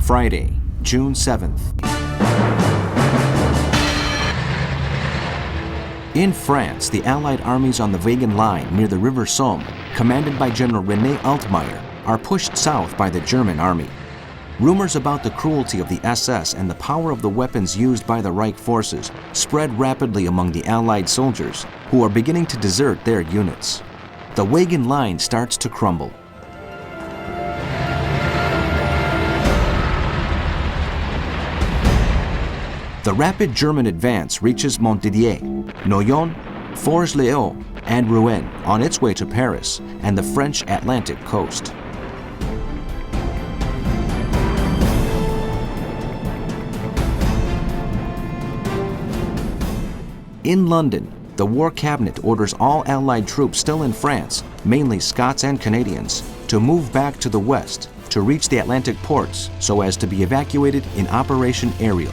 Friday, June 7th. In France, the Allied armies on the Wagen Line near the River Somme, commanded by General René Altmaier, are pushed south by the German army. Rumors about the cruelty of the SS and the power of the weapons used by the Reich forces spread rapidly among the Allied soldiers, who are beginning to desert their units. The Wagen Line starts to crumble. The rapid German advance reaches Montdidier, Noyon, Forges-les-Eaux, and Rouen on its way to Paris and the French Atlantic coast. In London, the War Cabinet orders all Allied troops still in France, mainly Scots and Canadians, to move back to the west to reach the Atlantic ports so as to be evacuated in Operation Ariel.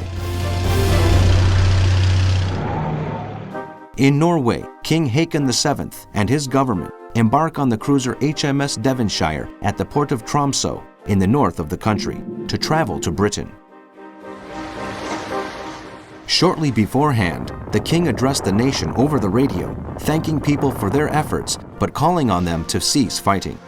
In Norway, King Haakon VII and his government embark on the cruiser HMS Devonshire at the port of Tromsø in the north of the country to travel to Britain. Shortly beforehand, the king addressed the nation over the radio, thanking people for their efforts but calling on them to cease fighting.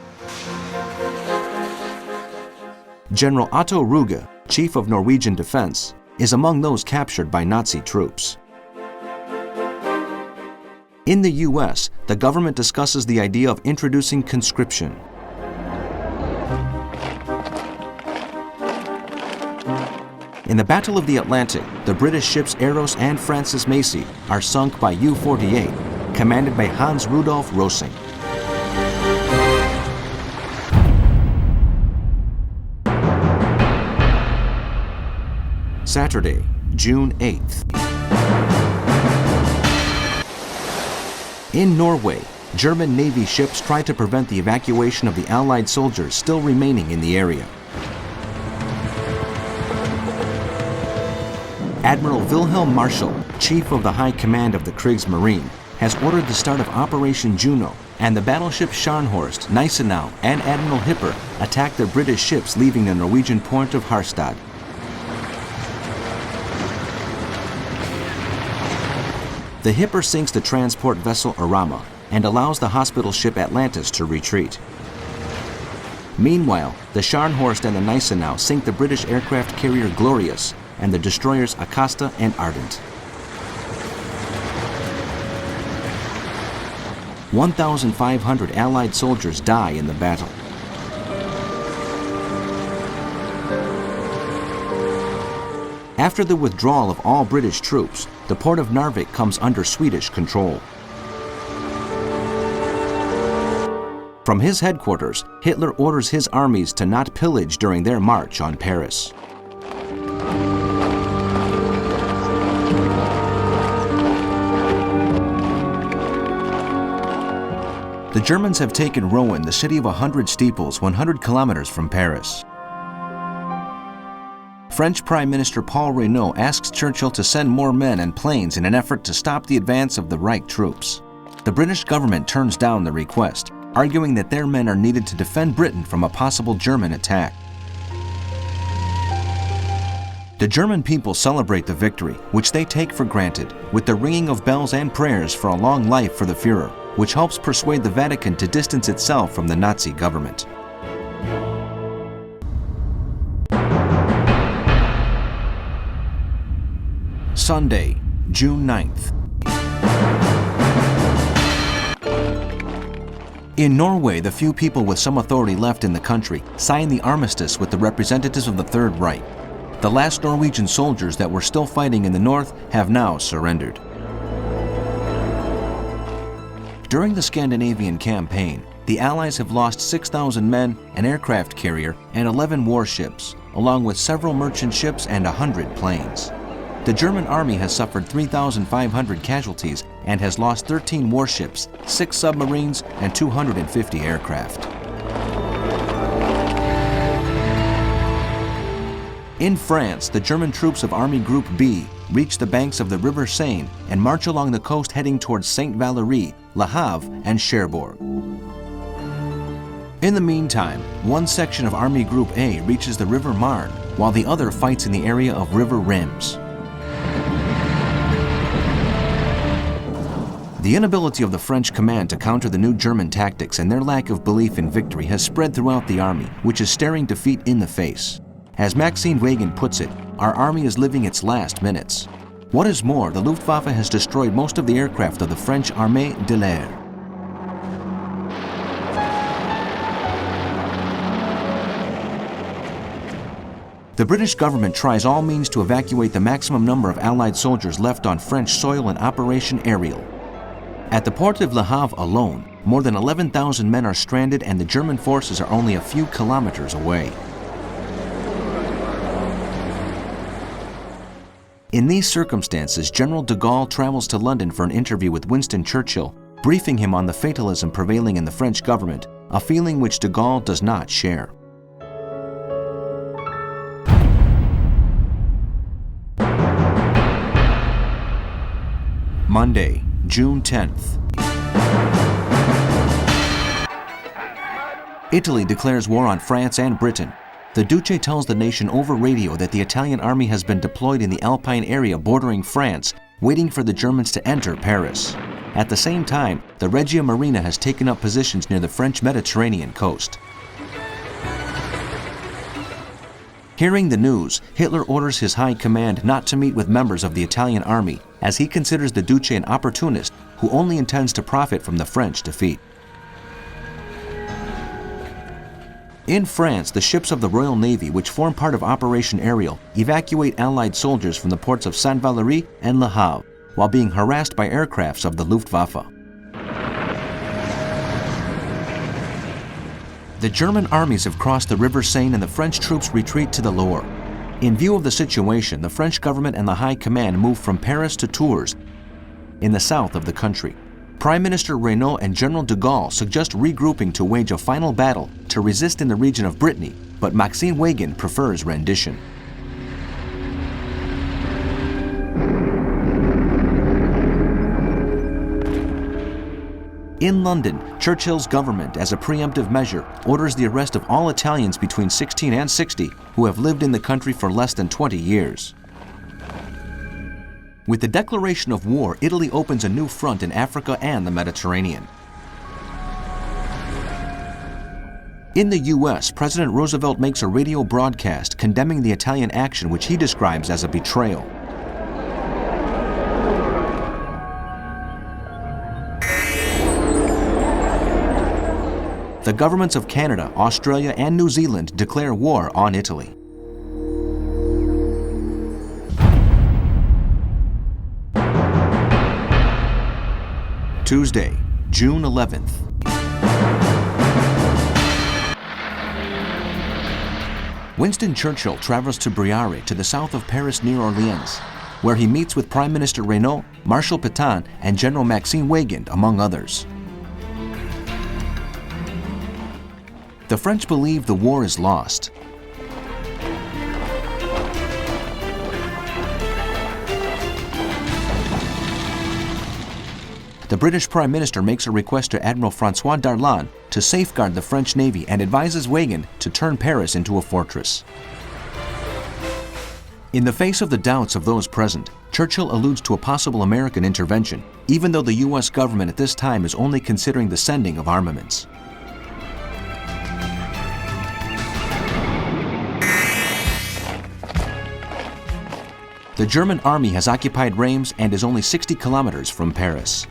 General Otto Ruge, chief of Norwegian defense, is among those captured by Nazi troops. In the US, the government discusses the idea of introducing conscription. In the Battle of the Atlantic, the British ships Eros and Francis Macy are sunk by U-48, commanded by Hans Rudolf Rosing. Saturday, June 8th. In Norway, German Navy ships try to prevent the evacuation of the Allied soldiers still remaining in the area. Admiral Wilhelm Marschall, chief of the High Command of the Kriegsmarine, has ordered the start of Operation Juno, and the battleships Scharnhorst, Gneisenau, and Admiral Hipper attack the British ships leaving the Norwegian port of Harstad. The Hipper sinks the transport vessel Arama and allows the hospital ship Atlantis to retreat. Meanwhile, the Scharnhorst and the Gneisenau sink the British aircraft carrier Glorious and the destroyers Acasta and Ardent. 1,500 Allied soldiers die in the battle. After the withdrawal of all British troops, the port of Narvik comes under Swedish control. From his headquarters, Hitler orders his armies to not pillage during their march on Paris. The Germans have taken Rouen, the city of 100 steeples, 100 kilometers from Paris. French Prime Minister Paul Reynaud asks Churchill to send more men and planes in an effort to stop the advance of the Reich troops. The British government turns down the request, arguing that their men are needed to defend Britain from a possible German attack. The German people celebrate the victory, which they take for granted, with the ringing of bells and prayers for a long life for the Führer, which helps persuade the Vatican to distance itself from the Nazi government. Sunday, June 9th. In Norway, the few people with some authority left in the country signed the armistice with the representatives of the Third Reich. The last Norwegian soldiers that were still fighting in the north have now surrendered. During the Scandinavian campaign, the Allies have lost 6,000 men, an aircraft carrier, and 11 warships, along with several merchant ships and 100 planes. The German army has suffered 3,500 casualties and has lost 13 warships, 6 submarines, and 250 aircraft. In France, the German troops of Army Group B reach the banks of the River Seine and march along the coast heading towards Saint-Valery, Le Havre, and Cherbourg. In the meantime, one section of Army Group A reaches the River Marne, while the other fights in the area of River Reims. The inability of the French command to counter the new German tactics and their lack of belief in victory has spread throughout the army, which is staring defeat in the face. As Maxime Weygand puts it, our army is living its last minutes. What is more, the Luftwaffe has destroyed most of the aircraft of the French Armée de l'Air. The British government tries all means to evacuate the maximum number of Allied soldiers left on French soil in Operation Ariel. At the port of Le Havre alone, more than 11,000 men are stranded and the German forces are only a few kilometers away. In these circumstances, General de Gaulle travels to London for an interview with Winston Churchill, briefing him on the fatalism prevailing in the French government, a feeling which de Gaulle does not share. Monday, June 10th. Italy declares war on France and Britain. The Duce tells the nation over radio that the Italian army has been deployed in the Alpine area bordering France, waiting for the Germans to enter Paris. At the same time, the Regia Marina has taken up positions near the French Mediterranean coast. Hearing the news, Hitler orders his high command not to meet with members of the Italian army, as he considers the Duce an opportunist who only intends to profit from the French defeat. In France, the ships of the Royal Navy, which form part of Operation Ariel, evacuate Allied soldiers from the ports of Saint-Valery and Le Havre, while being harassed by aircrafts of the Luftwaffe. The German armies have crossed the River Seine and the French troops retreat to the Loire. In view of the situation, the French government and the High Command move from Paris to Tours, in the south of the country. Prime Minister Reynaud and General de Gaulle suggest regrouping to wage a final battle to resist in the region of Brittany, but Maxime Weygand prefers rendition. In London, Churchill's government, as a preemptive measure, orders the arrest of all Italians between 16 and 60 who have lived in the country for less than 20 years. With the declaration of war, Italy opens a new front in Africa and the Mediterranean. In the US, President Roosevelt makes a radio broadcast condemning the Italian action, which he describes as a betrayal. The governments of Canada, Australia, and New Zealand declare war on Italy. Tuesday, June 11th. Winston Churchill travels to Briare to the south of Paris near Orleans, where he meets with Prime Minister Reynaud, Marshal Pétain, and General Maxime Weygand, among others. The French believe the war is lost. The British Prime Minister makes a request to Admiral François Darlan to safeguard the French Navy and advises Weygand to turn Paris into a fortress. In the face of the doubts of those present, Churchill alludes to a possible American intervention, even though the US government at this time is only considering the sending of armaments. The German army has occupied Reims and is only 60 kilometers from Paris.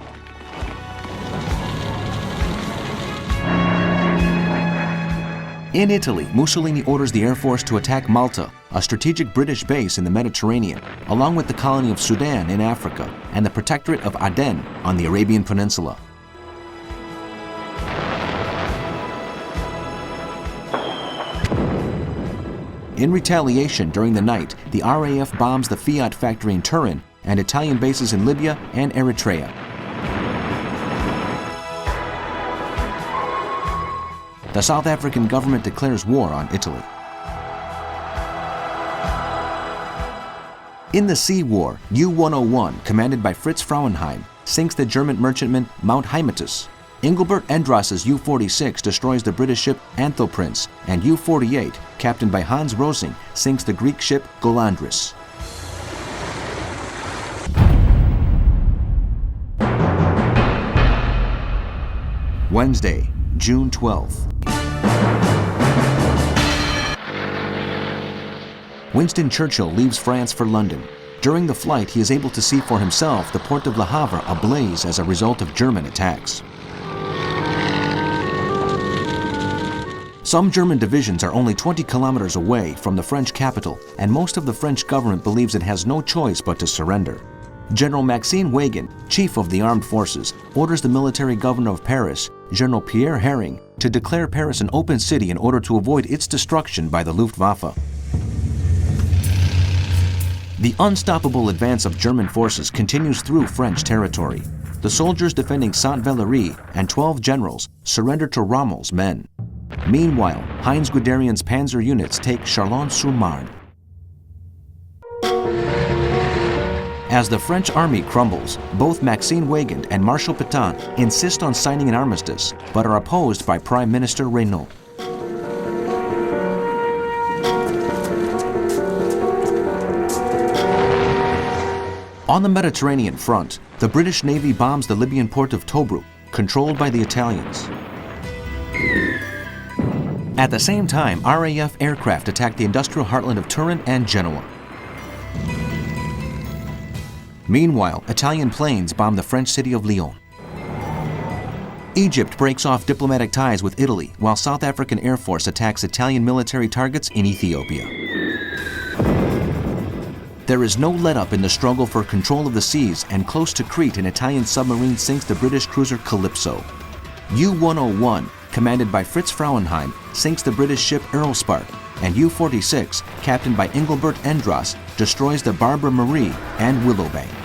In Italy, Mussolini orders the Air Force to attack Malta, a strategic British base in the Mediterranean, along with the colony of Sudan in Africa and the protectorate of Aden on the Arabian Peninsula. In retaliation, during the night, the RAF bombs the Fiat factory in Turin and Italian bases in Libya and Eritrea. The South African government declares war on Italy. In the Sea War, U-101, commanded by Fritz Frauenheim, sinks the German merchantman Mount Hymettus. Engelbert Endras's U-46 destroys the British ship Anthoprince, and U-48, captained by Hans Rosing, sinks the Greek ship Golandris. Wednesday, June 12th. Winston Churchill leaves France for London. During the flight, he is able to see for himself the port of Le Havre ablaze as a result of German attacks. Some German divisions are only 20 kilometers away from the French capital, and most of the French government believes it has no choice but to surrender. General Maxime Weygand, chief of the armed forces, orders the military governor of Paris, General Pierre Herring, to declare Paris an open city in order to avoid its destruction by the Luftwaffe. The unstoppable advance of German forces continues through French territory. The soldiers defending Sainte-Valery and 12 generals surrender to Rommel's men. Meanwhile, Heinz Guderian's panzer units take Chalon-sur-Marne. As the French army crumbles, both Maxime Weygand and Marshal Pétain insist on signing an armistice, but are opposed by Prime Minister Reynaud. On the Mediterranean front, the British Navy bombs the Libyan port of Tobruk, controlled by the Italians. At the same time, RAF aircraft attacked the industrial heartland of Turin and Genoa. Meanwhile, Italian planes bomb the French city of Lyon. Egypt breaks off diplomatic ties with Italy, while South African Air Force attacks Italian military targets in Ethiopia. There is no let-up in the struggle for control of the seas, and close to Crete, an Italian submarine sinks the British cruiser Calypso. U-101, commanded by Fritz Frauenheim, sinks the British ship Earlspark, and U-46, captained by Engelbert Endras, destroys the Barbara Marie and Willowbank.